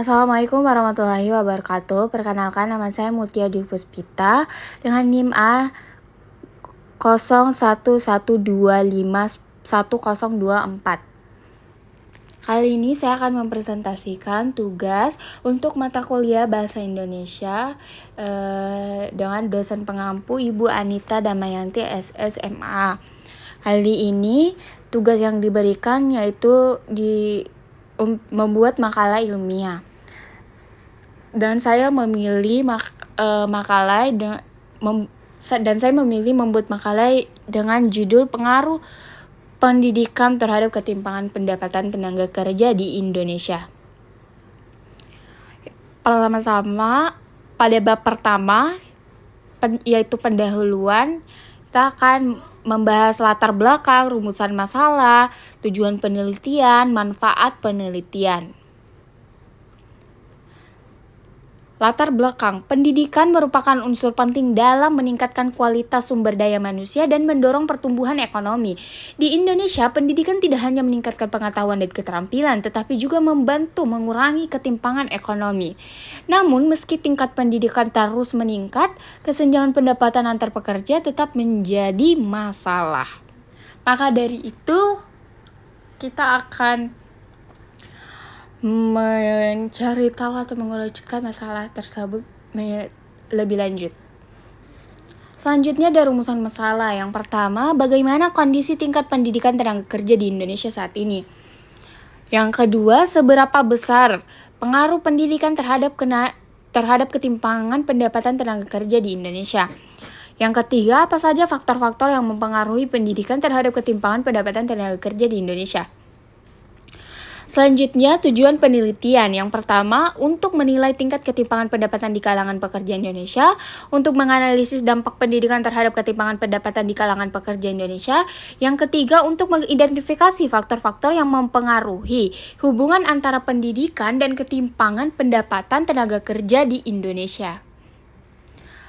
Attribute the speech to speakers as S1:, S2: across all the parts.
S1: Assalamualaikum warahmatullahi wabarakatuh. Perkenalkan, nama saya Mutia Dwi Puspita dengan NIM A 0112511024. Kali ini saya akan mempresentasikan tugas untuk mata kuliah Bahasa Indonesia dengan dosen pengampu Ibu Anita Damayanti SSMA. Kali ini tugas yang diberikan yaitu membuat makalah ilmiah. Dan saya memilih makalah dan saya memilih membuat makalah dengan judul Pengaruh Pendidikan Terhadap Ketimpangan Pendapatan Tenaga Kerja di Indonesia. Pertama-tama, pada bab pertama, yaitu pendahuluan, kita akan membahas latar belakang, rumusan masalah, tujuan penelitian, manfaat penelitian. Latar belakang, pendidikan merupakan unsur penting dalam meningkatkan kualitas sumber daya manusia dan mendorong pertumbuhan ekonomi. Di Indonesia, pendidikan tidak hanya meningkatkan pengetahuan dan keterampilan, tetapi juga membantu mengurangi ketimpangan ekonomi. Namun, meski tingkat pendidikan terus meningkat, kesenjangan pendapatan antar pekerja tetap menjadi masalah. Maka dari itu, kita akan mencari tahu atau mengerucutkan masalah tersebut lebih lanjut. Selanjutnya ada rumusan masalah. Yang pertama, bagaimana kondisi tingkat pendidikan tenaga kerja di Indonesia saat ini? Yang kedua, seberapa besar pengaruh pendidikan terhadap ketimpangan pendapatan tenaga kerja di Indonesia? Yang ketiga, apa saja faktor-faktor yang mempengaruhi pendidikan terhadap ketimpangan pendapatan tenaga kerja di Indonesia? Selanjutnya, tujuan penelitian. Yang pertama, untuk menilai tingkat ketimpangan pendapatan di kalangan pekerja Indonesia, untuk menganalisis dampak pendidikan terhadap ketimpangan pendapatan di kalangan pekerja Indonesia. Yang ketiga, untuk mengidentifikasi faktor-faktor yang mempengaruhi hubungan antara pendidikan dan ketimpangan pendapatan tenaga kerja di Indonesia.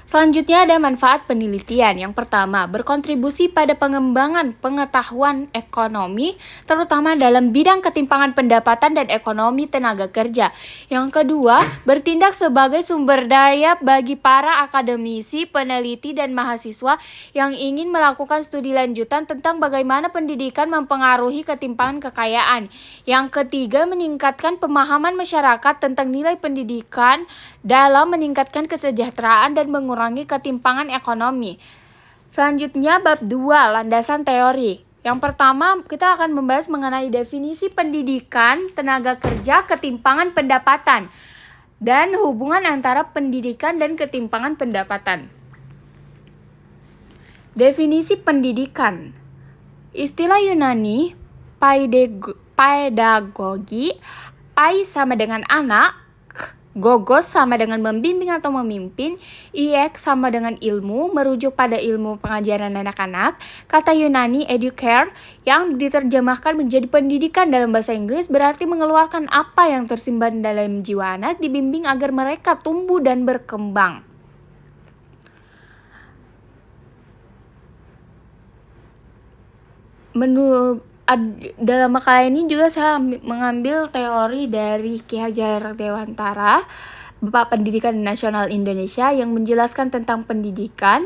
S1: Selanjutnya ada manfaat penelitian. Yang pertama, berkontribusi pada pengembangan pengetahuan ekonomi, terutama dalam bidang ketimpangan pendapatan dan ekonomi tenaga kerja. Yang kedua, bertindak sebagai sumber daya bagi para akademisi, peneliti, dan mahasiswa yang ingin melakukan studi lanjutan tentang bagaimana pendidikan mempengaruhi ketimpangan kekayaan. Yang ketiga, meningkatkan pemahaman masyarakat tentang nilai pendidikan dalam meningkatkan kesejahteraan dan mengurangi ketimpangan ekonomi. Selanjutnya bab 2, landasan teori. Yang pertama, kita akan membahas mengenai definisi pendidikan, tenaga kerja, ketimpangan pendapatan, dan hubungan antara pendidikan dan ketimpangan pendapatan. Definisi pendidikan. Istilah Yunani, pedagogi, pai sama dengan anak, gogos sama dengan membimbing atau memimpin, iek sama dengan ilmu, merujuk pada ilmu pengajaran anak-anak. Kata Yunani educare yang diterjemahkan menjadi pendidikan dalam bahasa Inggris berarti mengeluarkan apa yang tersimpan dalam jiwa anak, dibimbing agar mereka tumbuh dan berkembang. Dalam makalah ini juga saya mengambil teori dari Ki Hajar Dewantara, Bapak Pendidikan Nasional Indonesia, yang menjelaskan tentang pendidikan,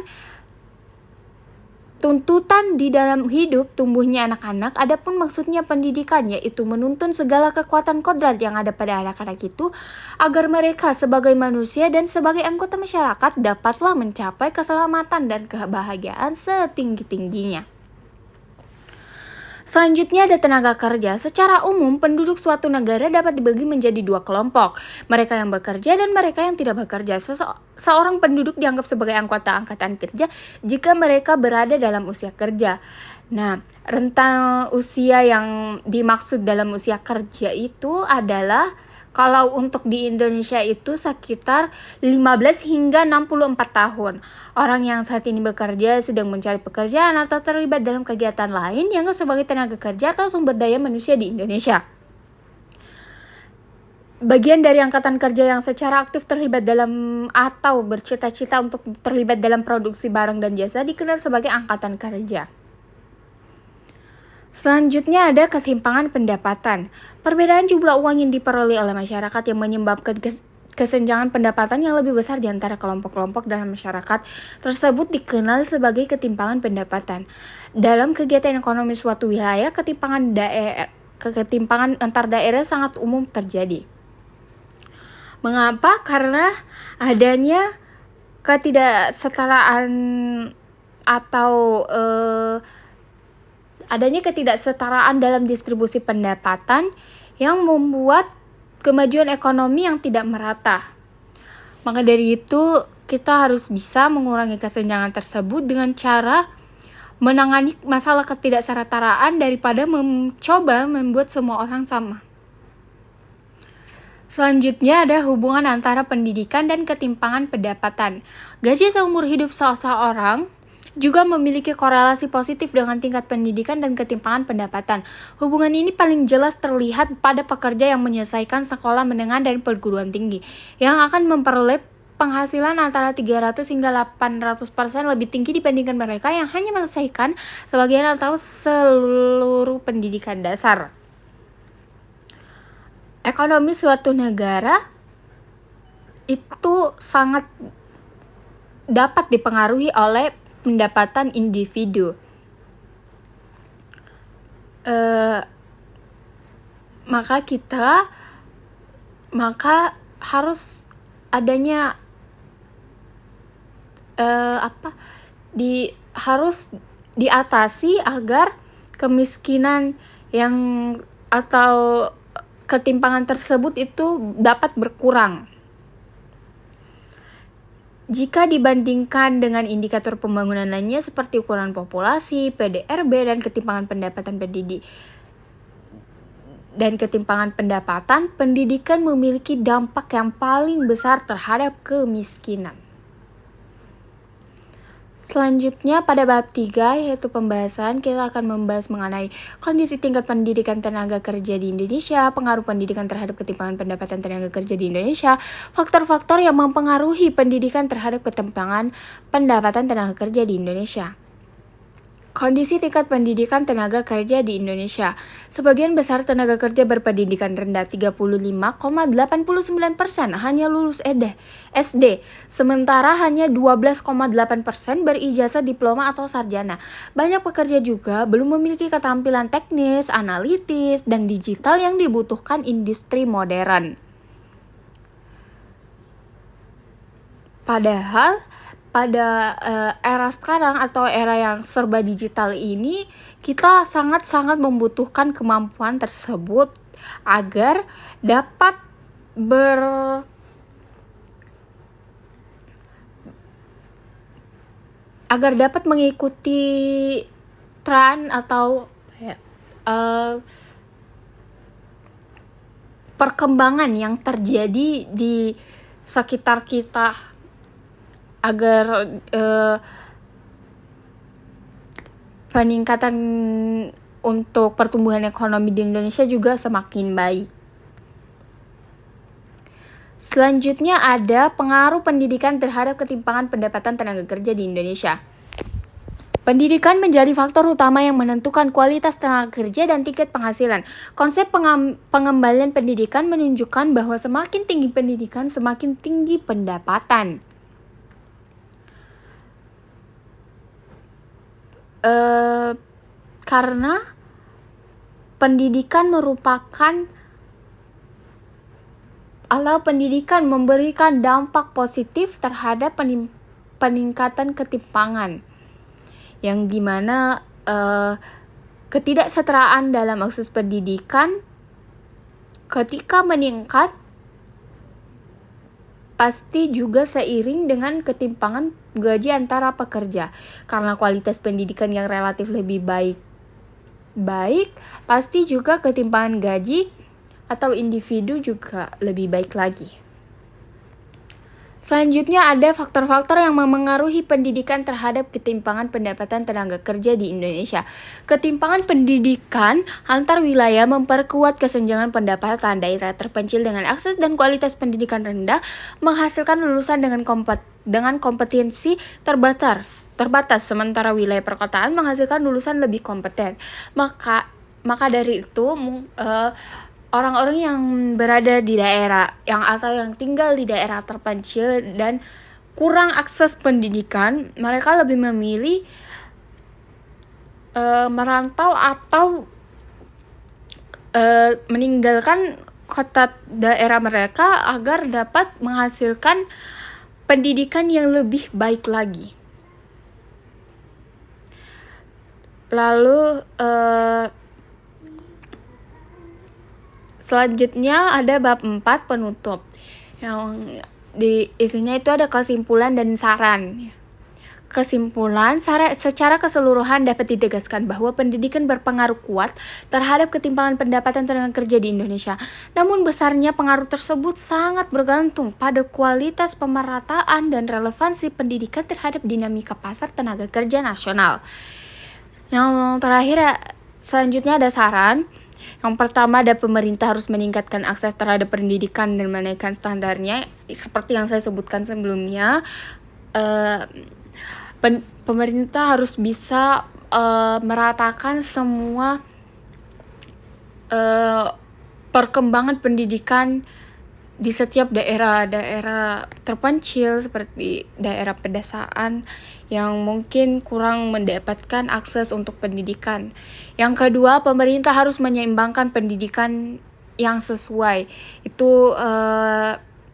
S1: tuntutan di dalam hidup tumbuhnya anak-anak. Adapun maksudnya pendidikan yaitu menuntun segala kekuatan kodrat yang ada pada anak-anak itu agar mereka sebagai manusia dan sebagai anggota masyarakat dapatlah mencapai keselamatan dan kebahagiaan setinggi-tingginya. Selanjutnya ada tenaga kerja. Secara umum, penduduk suatu negara dapat dibagi menjadi dua kelompok. Mereka yang bekerja dan mereka yang tidak bekerja. Seorang penduduk dianggap sebagai anggota angkatan kerja jika mereka berada dalam usia kerja. Nah, rentang usia yang dimaksud dalam usia kerja itu adalah, kalau untuk di Indonesia itu sekitar 15 hingga 64 tahun. Orang yang saat ini bekerja, sedang mencari pekerjaan, atau terlibat dalam kegiatan lain dianggap sebagai tenaga kerja atau sumber daya manusia di Indonesia. Bagian dari angkatan kerja yang secara aktif terlibat dalam atau bercita-cita untuk terlibat dalam produksi barang dan jasa dikenal sebagai angkatan kerja. Selanjutnya ada ketimpangan pendapatan. Perbedaan jumlah uang yang diperoleh oleh masyarakat yang menyebabkan kesenjangan pendapatan yang lebih besar di antara kelompok-kelompok dalam masyarakat tersebut dikenal sebagai ketimpangan pendapatan. Dalam kegiatan ekonomi suatu wilayah, ketimpangan antar daerah sangat umum terjadi. Mengapa? Karena adanya ketidaksetaraan atau adanya ketidaksetaraan dalam distribusi pendapatan yang membuat kemajuan ekonomi yang tidak merata. Maka dari itu, kita harus bisa mengurangi kesenjangan tersebut dengan cara menangani masalah ketidaksetaraan daripada mencoba membuat semua orang sama. Selanjutnya ada hubungan antara pendidikan dan ketimpangan pendapatan. Gaji seumur hidup seseorang juga memiliki korelasi positif dengan tingkat pendidikan dan ketimpangan pendapatan. Hubungan ini paling jelas terlihat pada pekerja yang menyelesaikan sekolah menengah dan perguruan tinggi, yang akan memperoleh penghasilan antara 300 hingga 800% lebih tinggi dibandingkan mereka yang hanya menyelesaikan sebagian atau seluruh pendidikan dasar. Ekonomi suatu negara itu sangat dapat dipengaruhi oleh pendapatan individu. Maka harus adanya harus diatasi agar kemiskinan atau ketimpangan tersebut itu dapat berkurang. Jika dibandingkan dengan indikator pembangunan lainnya seperti ukuran populasi, PDRB, dan ketimpangan pendapatan, pendidikan memiliki dampak yang paling besar terhadap kemiskinan. Selanjutnya pada bab 3 yaitu pembahasan, kita akan membahas mengenai kondisi tingkat pendidikan tenaga kerja di Indonesia, pengaruh pendidikan terhadap ketimpangan pendapatan tenaga kerja di Indonesia, faktor-faktor yang mempengaruhi pendidikan terhadap ketimpangan pendapatan tenaga kerja di Indonesia. Kondisi tingkat pendidikan tenaga kerja di Indonesia. Sebagian besar tenaga kerja berpendidikan rendah, 35,89% hanya lulus SD, sementara hanya 12,8% berijazah diploma atau sarjana. Banyak pekerja juga belum memiliki keterampilan teknis, analitis, dan digital yang dibutuhkan industri modern. Padahal pada era sekarang atau era yang serba digital ini, kita sangat-sangat membutuhkan kemampuan tersebut agar dapat mengikuti tren atau perkembangan yang terjadi di sekitar kita, agar peningkatan untuk pertumbuhan ekonomi di Indonesia juga semakin baik. Selanjutnya ada pengaruh pendidikan terhadap ketimpangan pendapatan tenaga kerja di Indonesia. Pendidikan menjadi faktor utama yang menentukan kualitas tenaga kerja dan tingkat penghasilan. Konsep pengembalian pendidikan menunjukkan bahwa semakin tinggi pendidikan, semakin tinggi pendapatan. Karena pendidikan memberikan dampak positif terhadap peningkatan ketimpangan, yang dimana ketidaksetaraan dalam akses pendidikan ketika meningkat pasti juga seiring dengan ketimpangan gaji antara pekerja. Karena kualitas pendidikan yang relatif lebih baik, pasti juga ketimpangan gaji atau individu juga lebih baik lagi. Selanjutnya ada faktor-faktor yang memengaruhi pendidikan terhadap ketimpangan pendapatan tenaga kerja di Indonesia. Ketimpangan pendidikan antar wilayah memperkuat kesenjangan pendapatan. Daerah terpencil dengan akses dan kualitas pendidikan rendah menghasilkan lulusan dengan kompetensi terbatas, sementara wilayah perkotaan menghasilkan lulusan lebih kompeten. Maka Maka dari itu orang-orang yang berada di daerah atau yang tinggal di daerah terpencil dan kurang akses pendidikan, mereka lebih memilih merantau atau meninggalkan kota daerah mereka agar dapat menghasilkan pendidikan yang lebih baik lagi. Lalu selanjutnya ada bab 4 penutup, yang isinya itu ada kesimpulan dan saran. Kesimpulan, secara keseluruhan dapat ditegaskan bahwa pendidikan berpengaruh kuat terhadap ketimpangan pendapatan tenaga kerja di Indonesia. Namun besarnya pengaruh tersebut sangat bergantung pada kualitas pemerataan dan relevansi pendidikan terhadap dinamika pasar tenaga kerja nasional. Yang terakhir, selanjutnya ada saran. Yang pertama, ada pemerintah harus meningkatkan akses terhadap pendidikan dan menaikkan standarnya. Seperti yang saya sebutkan sebelumnya, pemerintah harus bisa meratakan semua perkembangan pendidikan di setiap daerah terpencil seperti daerah pedesaan yang mungkin kurang mendapatkan akses untuk pendidikan. Yang kedua, pemerintah harus menyeimbangkan pendidikan yang sesuai. Itu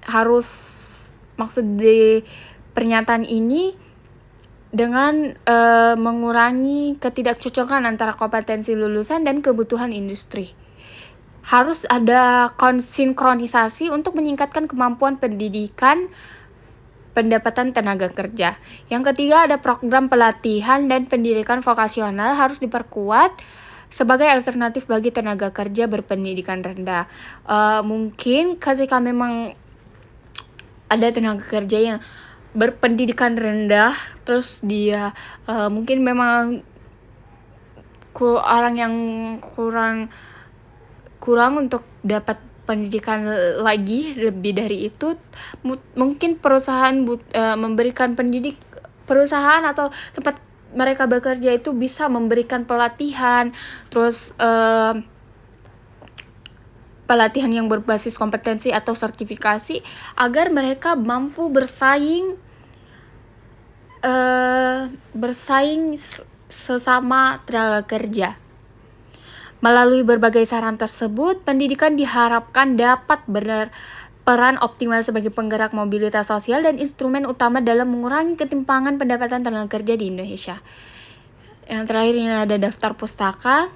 S1: harus, maksud di pernyataan ini dengan mengurangi ketidakcocokan antara kompetensi lulusan dan kebutuhan industri. Harus ada sinkronisasi untuk meningkatkan kemampuan pendidikan pendapatan tenaga kerja. Yang ketiga, ada program pelatihan dan pendidikan vokasional harus diperkuat sebagai alternatif bagi tenaga kerja berpendidikan rendah. Mungkin ketika memang ada tenaga kerja yang berpendidikan rendah, terus dia mungkin memang orang yang kurang untuk dapat pendidikan lagi lebih dari itu, mungkin perusahaan memberikan perusahaan atau tempat mereka bekerja itu bisa memberikan pelatihan, terus pelatihan yang berbasis kompetensi atau sertifikasi agar mereka mampu bersaing sesama tenaga kerja. Melalui berbagai saran tersebut, pendidikan diharapkan dapat berperan optimal sebagai penggerak mobilitas sosial dan instrumen utama dalam mengurangi ketimpangan pendapatan tenaga kerja di Indonesia. Yang terakhir ini ada daftar pustaka.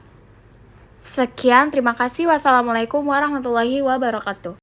S1: Sekian, terima kasih. Wassalamualaikum warahmatullahi wabarakatuh.